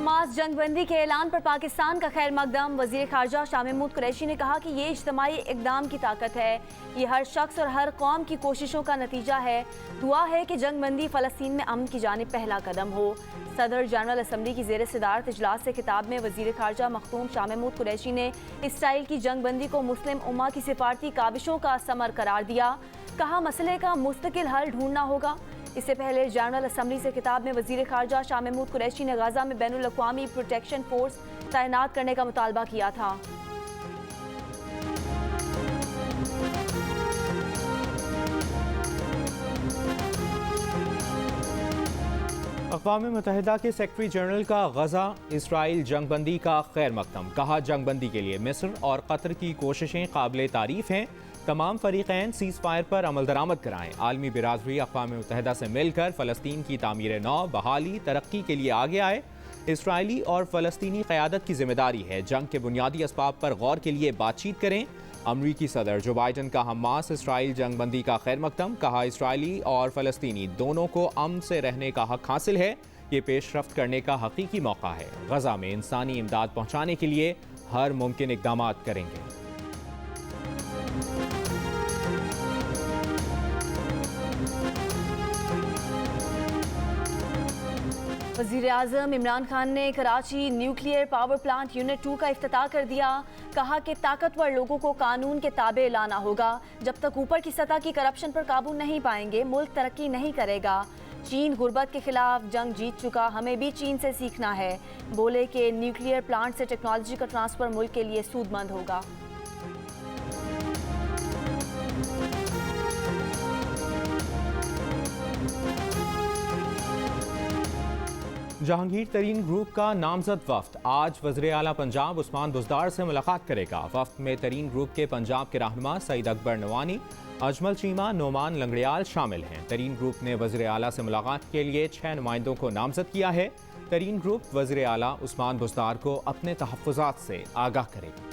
Hamas जंगबंदी के ऐलान पर पाकिस्तान का खैर मकदम। वज़ीर ख़ारजा शाह महमूद कुरैशी ने कहा कि ये इज्तिमाई इक़दाम की ताकत है, ये हर शख्स और हर कौम की कोशिशों का नतीजा है। दुआ है कि जंगबंदी फ़लस्तीन में अमन की जानिब पहला कदम हो। सदर जनरल असम्बली की ज़ेर सदारत इजलास से खिताब में वज़ीर ख़ारजा मखदूम शाह महमूद कुरैशी ने इसराइल की जंगबंदी को मुस्लिम उम्मा की सिफारती काविशों का समर करार दिया। कहा मसले का मुस्तकिल हल ढूंढना होगा। इससे पहले जनरल असम्बली से खिताब में वज़ीर ख़ारजा शाह महमूद कुरैशी ने गाज़ा में बैनुल अक़वामी प्रोटेक्शन फोर्स तैनात करने का मुतालबा किया था। अक़वाम मुत्तहिदा के सेक्रेटरी जनरल का गज़ा इसराइल जंगबंदी का खैर मकदम। कहा जंगबंदी के लिए मिस्र और कतर की कोशिशें काबिल तारीफ़ हैं। तमाम फ़रीक़ैन सीज़ फायर पर अमल दरामद कराएँ। आलमी बिरादरी अक़वाम मुत्तहिदा से मिलकर फ़लस्तीन की तामीर नौ, बहाली, तरक्की के लिए आगे आए। इसराइली और फ़लस्तीनी क़यादत की जिम्मेदारी है जंग के बुनियादी असबाब पर गौर के लिए बातचीत करें। अमरीकी सदर जो बाइडन का हमास इसराइल जंगबंदी का खैर मकदम। कहा इसराइली और फ़लस्तीनी दोनों को अमन से रहने का हक हासिल है। ये पेशरफ्त करने का हकीकी मौका है। गज़ा में इंसानी इमदाद पहुँचाने के लिए हर मुमकिन इक़दाम करेंगे। वज़ीर आज़म इमरान खान ने Karachi nuclear power plant unit 2 का इफ्तिताह कर दिया। कहा कि ताकतवर लोगों को कानून के ताबे लाना होगा। जब तक ऊपर की सतह की करप्शन पर काबू नहीं पाएंगे मुल्क तरक्की नहीं करेगा। चीन गुर्बत के खिलाफ जंग जीत चुका, हमें भी चीन से सीखना है। बोले कि न्यूक्लियर प्लांट से टेक्नोलॉजी का ट्रांसफ़र मुल्क के लिए सूदमंद होगा। जहांगीर तरीन ग्रुप का नामजद वफ्द आज वज़ीर आला पंजाब उस्मान बुज़दार से मुलाकात करेगा। वफ्द में तरीन ग्रुप के पंजाब के रहनुमा सईद अकबर नवानी, अजमल चीमा, नोमान लंगड़ियाल शामिल हैं। तरीन ग्रुप ने वज़ीर आला से मुलाकात के लिए 6 नुमाइंदों को नामजद किया है। तरीन ग्रुप वज़ीर आला उस्मान बुज़दार को अपने तहफ़्फ़ुज़ात से आगाह करेगा।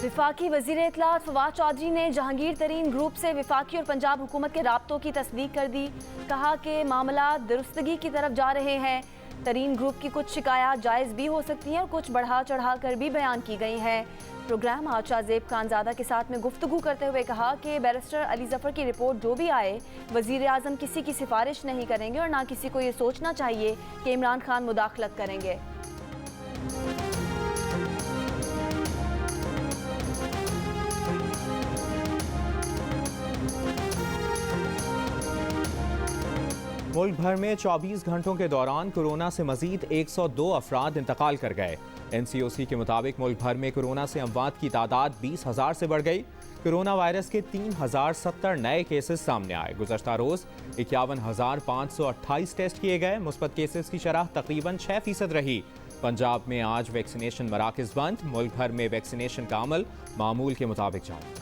विफाकी वज़ीर इत्तलात फवाद चौधरी ने जहांगीर तरीन ग्रुप से विफाकी और पंजाब हुकूमत के राब्तों की तस्दीक कर दी। कहा कि मामला दुरुस्तगी की तरफ जा रहे हैं। तरीन ग्रुप की कुछ शिकायत जायज़ भी हो सकती हैं और कुछ बढ़ा चढ़ा कर भी बयान की गई हैं। प्रोग्राम आदशाह ज़ेब खानज़ादा के साथ में गुफ्तगू करते हुए कहा कि बैरिस्टर अली ज़फ़र की रिपोर्ट जो भी आए, वज़ीर आज़म किसी की सिफारिश नहीं करेंगे और ना किसी को ये सोचना चाहिए कि इमरान खान मुदाखलत करेंगे। मुल्क भर में 24 घंटों के दौरान कोरोना से मजीद 102 अफराद इंतकाल कर गए। NCOC के मुताबिक मुल्क भर में कोरोना से अमवात की तादाद 20,000 से बढ़ गई। कोरोना वायरस के 3,070 नए केसेस सामने आए। गुज़श्ता रोज़ 51,528 टेस्ट किए गए। मुस्बत केसेस की शरह तकरीबन 6% रही। पंजाब में आज वैक्सीनेशन मराकज़ बंद। मुल्क भर में वैक्सीनेशन का अमल मामूल के मुताबिक जारी।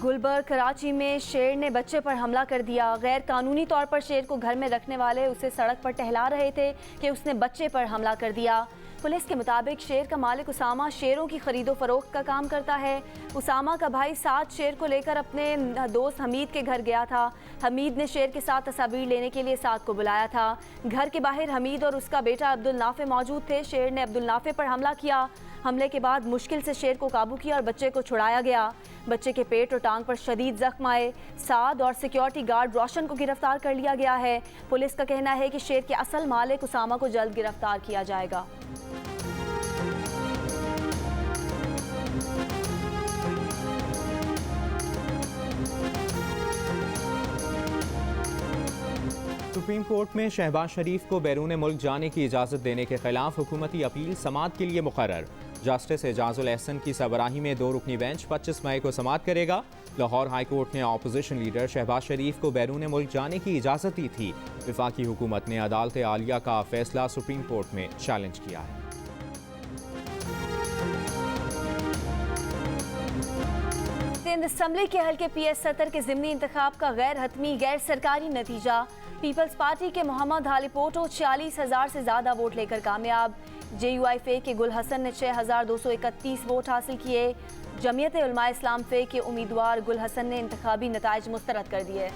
गुलबर्ग कराची में शेर ने बच्चे पर हमला कर दिया। गैर कानूनी तौर पर शेर को घर में रखने वाले उसे सड़क पर टहला रहे थे कि उसने बच्चे पर हमला कर दिया। पुलिस के मुताबिक शेर का मालिक उसामा शेरों की खरीदो फरोख्त का काम करता है। उसामा का भाई 7 शेर को लेकर अपने दोस्त हमीद के घर गया था। हमीद ने शेर के साथ तस्वीर लेने के लिए 7 को बुलाया था। घर के बाहर हमीद और उसका बेटा अब्दुल नाफे मौजूद थे। शेर ने अब्दुल नाफे पर हमला किया। हमले के बाद मुश्किल से शेर को काबू किया और बच्चे को छुड़ाया गया। बच्चे के पेट और टांग पर शदीद जख्म आए। साद और सिक्योरिटी गार्ड रोशन को गिरफ्तार कर लिया गया है। पुलिस का कहना है कि शेर के असल मालिक उसामा को जल्द गिरफ्तार किया जाएगा। सुप्रीम कोर्ट में शहबाज शरीफ को बैरून मुल्क जाने की इजाज़त देने के खिलाफ हुकूमती अपील समाअत के लिए मुकर्रर। जस्टिस एजाजुल एहसन की सरबराही में 2 रुकनी बेंच 25 मई को समाअत करेगा। लाहौर हाई कोर्ट ने अपोजिशन लीडर शहबाज शरीफ को बैरून मुल्क जाने की इजाज़त दी थी। वफाकी हुकूमत ने अदालत आलिया का फैसला सुप्रीम कोर्ट में चैलेंज किया है। सिंध असम्बली के हल्के PS70 के ज़िमनी इंतखाब का गैर हतमी गैर सरकारी नतीजा। पीपल्स पार्टी के मोहम्मद हालिपोटो 46,000 से ज़्यादा वोट लेकर कामयाब। JUI के गुल हसन ने 6,231 वोट हासिल किए। जमीयत उलमा इस्लाम फे के उम्मीदवार गुल हसन ने इंतखाबी नताइज मुस्तरद कर दिए।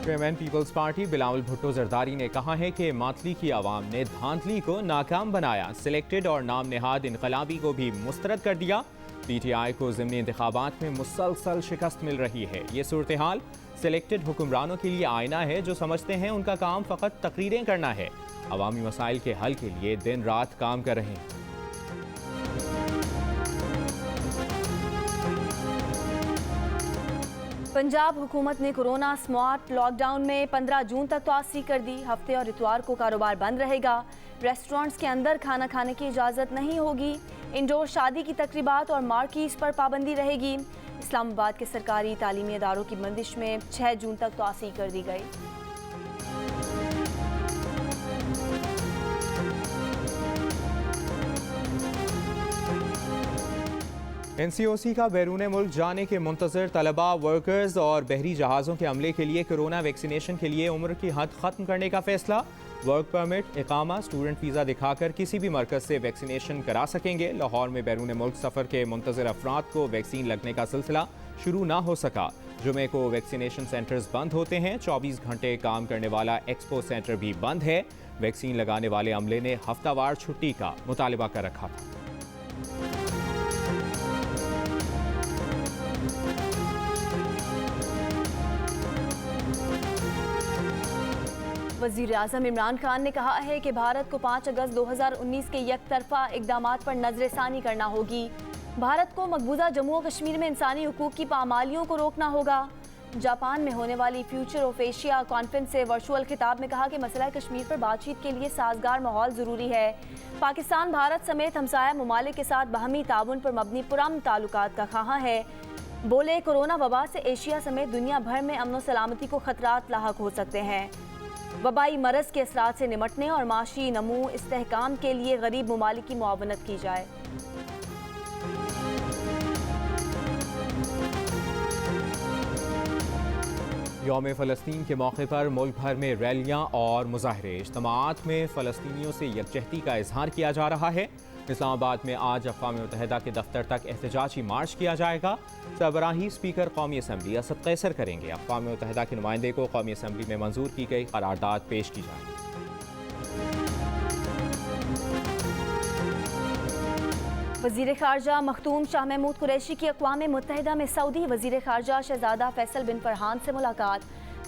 Chairman peoples party Bilawal Bhutto Zardari ने कहा है कि मातली की आवाम ने धांधली को नाकाम बनाया, सिलेक्टेड और नाम नेहाद इनकलाबी को भी मुस्तरद कर दिया। PTI को ज़िमनी इंतखाबात में मुसलसल शिकस्त मिल रही है। ये सूरत हाल सिलेक्टेड हुक्मरानों के लिए आईना है जो समझते हैं उनका काम फ़कत तकरीरें करना है, अवामी मसाइल के हल के लिए दिन रात काम कर रहे हैं। पंजाब हुकूमत ने कोरोना स्मार्ट लॉकडाउन में 15 जून तक तोसी कर दी। हफ्ते और इतवार को कारोबार बंद रहेगा। रेस्टोरेंट्स के अंदर खाना खाने की इजाज़त नहीं होगी। इंडोर शादी की तकरीबात और मार्कीज़ पर पाबंदी रहेगी। इस्लामाबाद के सरकारी तालीमी इदारों की बंदिश में 6 जून तक तोसी कर दी गई। NCOC का बैरून मुल्क जाने के मुंतज़र तलबा, वर्कर्स और बहरी जहाज़ों के अमले के लिए कोरोना वैक्सीनेशन के लिए उम्र की हद ख़त्म करने का फैसला। वर्क परमिट, इकामा, स्टूडेंट वीज़ा दिखाकर किसी भी मरकज़ से वैक्सीनेशन करा सकेंगे। लाहौर में बैरून मुल्क सफ़र के मुंतज़र अफराद को वैक्सीन लगने का सिलसिला शुरू ना हो सका। जुमे को वैक्सीनेशन सेंटर्स बंद होते हैं। 24 घंटे काम करने वाला एक्सपो सेंटर भी बंद है। वैक्सीन लगाने वाले अमले ने हफ्तावार छुट्टी का मुतालबा कर रखा था। वज़ीर आज़म इमरान खान ने कहा है कि भारत को 5 अगस्त 2019 के यकतरफा इक़दामात पर नज़रसानी करना होगी। भारत को मकबूजा जम्मू और कश्मीर में इंसानी हुकूक की पामालियों को रोकना होगा। जापान में होने वाली फ्यूचर ऑफ एशिया कॉन्फ्रेंस से वर्चुअल खिताब में कहा कि मसला कश्मीर पर बातचीत के लिए साजगार माहौल ज़रूरी है। पाकिस्तान भारत समेत हमसाया ममालिक के साथ बाहमी ताउन पर मबनी पुरअमन ताल्लुकात का ख़्वाह है। बोले कोरोना वबा से एशिया समेत दुनिया भर में अमन व सलामती को खतरात लाहक हो सकते हैं। वबाई मरज़ के असरात से निमटने और माशी नमू इस्तेहकाम के लिए गरीब ममालिक की मुआवनत की जाए। यौम फ़लस्तीन के मौके पर मुल्क भर में रैलियाँ और मुजाहरे, इज्तिमाआत में फ़लस्तीनियों से यकजहती का इजहार किया जा रहा है। इस्लामाबाद में आज अक़वाम मुत्तहिदा के दफ्तर तक एहतजाजी मार्च किया जाएगा। सरबराही स्पीकर कौमी असम्बली असद कैसर करेंगे। अक़वाम मुत्तहिदा के नुमाइंदे को कौमी असम्बली में मंजूर की गई करारदाद पेश की जाएगी। वज़ीर ख़ारजा मखदूम शाह महमूद कुरैशी की अक़वाम मुत्तहिदा में सऊदी वज़ीर ख़ारजा शहज़ादा फैसल बिन फरहान से मुलाकात।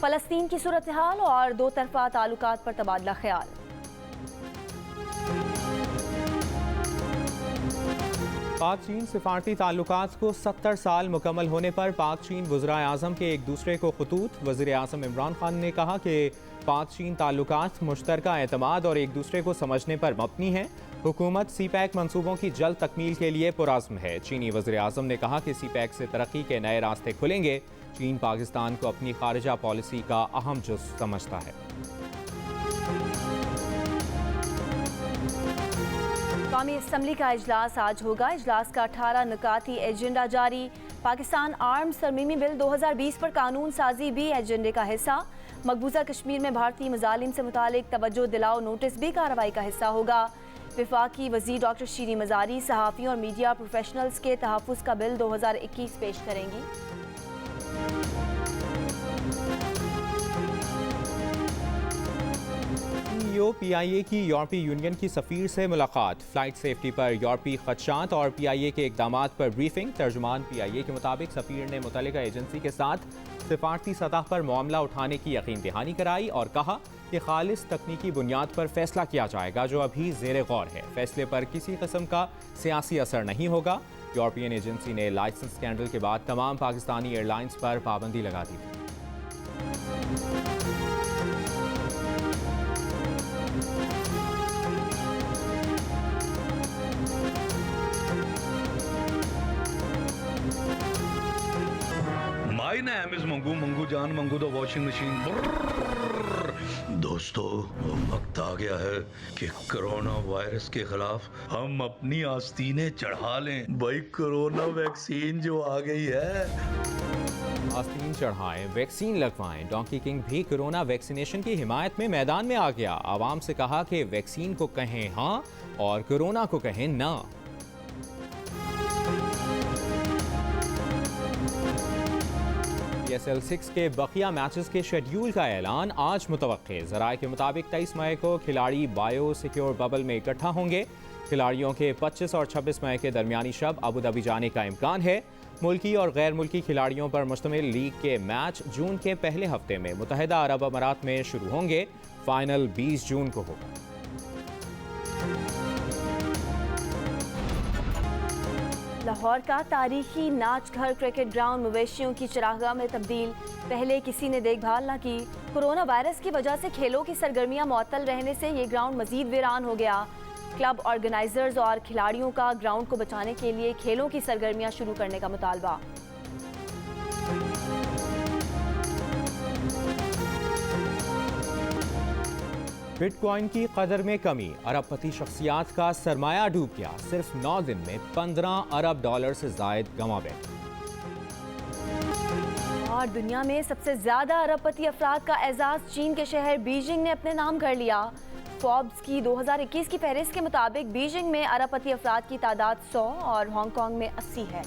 फ़लस्तीन की सूरत हाल और दो तरफ़ा ताल्लुकात पर तबादला ख्याल। पाक चीन सिफारती ताल्लुकात को 70 साल मुकम्मल होने पर पाक चीन वज़राए आज़म के एक दूसरे को खतूत। वज़ीर आज़म इमरान खान ने कहा कि पाक चीन ताल्लुकात मुश्तरका एतमाद और एक दूसरे को समझने पर मबनी हैं। हुकूमत CPEC मंसूबों की जल्द तकमील के लिए पुरज़्म है। चीनी वज़ीर आज़म ने कहा कि CPEC से तरक्की के नए रास्ते खुलेंगे। चीन पाकिस्तान को अपनी खारिजा पॉलिसी का अहम जुज़ समझता है। कौमी असम्बली का इजलास आज होगा। इजलास का 18 नुकाती एजेंडा जारी। पाकिस्तान आर्म्स तरमीमी बिल 2020 पर कानून साजी भी एजेंडे का हिस्सा। मकबूजा कश्मीर में भारतीय मजालिम से मुतालिक तवज्जो दिलाओ नोटिस भी कार्रवाई का हिस्सा होगा। वफाकी वज़ीर डॉक्टर शीरी मज़ारी सहाफ़ियों और मीडिया प्रोफेशनल्स के तहफ़्फ़ुज़ का बिल 2021 पेश करेंगी। PIA की यूरोपीय यूनियन की सफ़ीर से मुलाकात। फ़्लाइट सेफ्टी पर यूरोपीय ख़दशात और PIA के इक़दामात पर ब्रीफिंग। तर्जुमान PIA के मुताबिक सफ़ीर ने मुतल्लिका एजेंसी के साथ सिफारती सतह पर मामला उठाने की यकीन दहानी कराई और कहा कि खालिस तकनीकी बुनियाद पर फैसला किया जाएगा जो अभी ज़ेर गौर है। फैसले पर किसी किस्म का सियासी असर नहीं होगा। यूरोपियन एजेंसी ने लाइसेंस स्कैंडल के बाद तमाम पाकिस्तानी एयरलाइंस पर पाबंदी लगा दी थी। My name is Mangu Mangu Jan Mangu the washing machine. दोस्तों, वक्त आ गया है कि कोरोना वायरस के खिलाफ हम अपनी आस्तीनें चढ़ा लें। भाई, कोरोना वैक्सीन जो आ गई है। आस्तीन चढ़ाएं, वैक्सीन लगवाएं। डोंकी किंग भी कोरोना वैक्सीनेशन की हिमायत में मैदान में आ गया। आवाम से कहा कि वैक्सीन को कहें हाँ और कोरोना को कहें ना। PSL 6 के बकिया मैचेस के शेड्यूल का ऐलान आज मुतवक्के। ज़राए के मुताबिक 23 मई को खिलाड़ी बायो सिक्योर बबल में इकट्ठा होंगे। खिलाड़ियों के 25 और 26 मई के दरमियानी शब अबू धाबी जाने का इम्कान है। मुल्की और गैर मुल्की खिलाड़ियों पर मुश्तमिल लीग के मैच जून के पहले हफ्ते में मुत्तहिदा अरब अमारात में शुरू होंगे। फाइनल 20 जून को होगा। लाहौर का तारीखी नाच घर क्रिकेट ग्राउंड मवेशियों की चरागाह में तब्दील। पहले किसी ने देखभाल न की। कोरोना वायरस की वजह से खेलों की सरगर्मियां मुअत्तल रहने से ये ग्राउंड मजीद वीरान हो गया। क्लब ऑर्गेनाइजर्स और खिलाड़ियों का ग्राउंड को बचाने के लिए खेलों की सरगर्मियां शुरू करने का मुतालबा। बिटकॉइन की कदर में कमी। अरबपति शख्सियात का सरमाया डूब गया। सिर्फ 9 दिन में 15 अरब डॉलर से जायद गंवा बैठे। और दुनिया में सबसे ज्यादा अरबपति अफराद का एजाज चीन के शहर बीजिंग ने अपने नाम कर लिया। फोर्ब्स की 2021 की फहरिस्त के मुताबिक बीजिंग में अरबपति अफराद की तादाद 100 और हांगकांग में 80 है।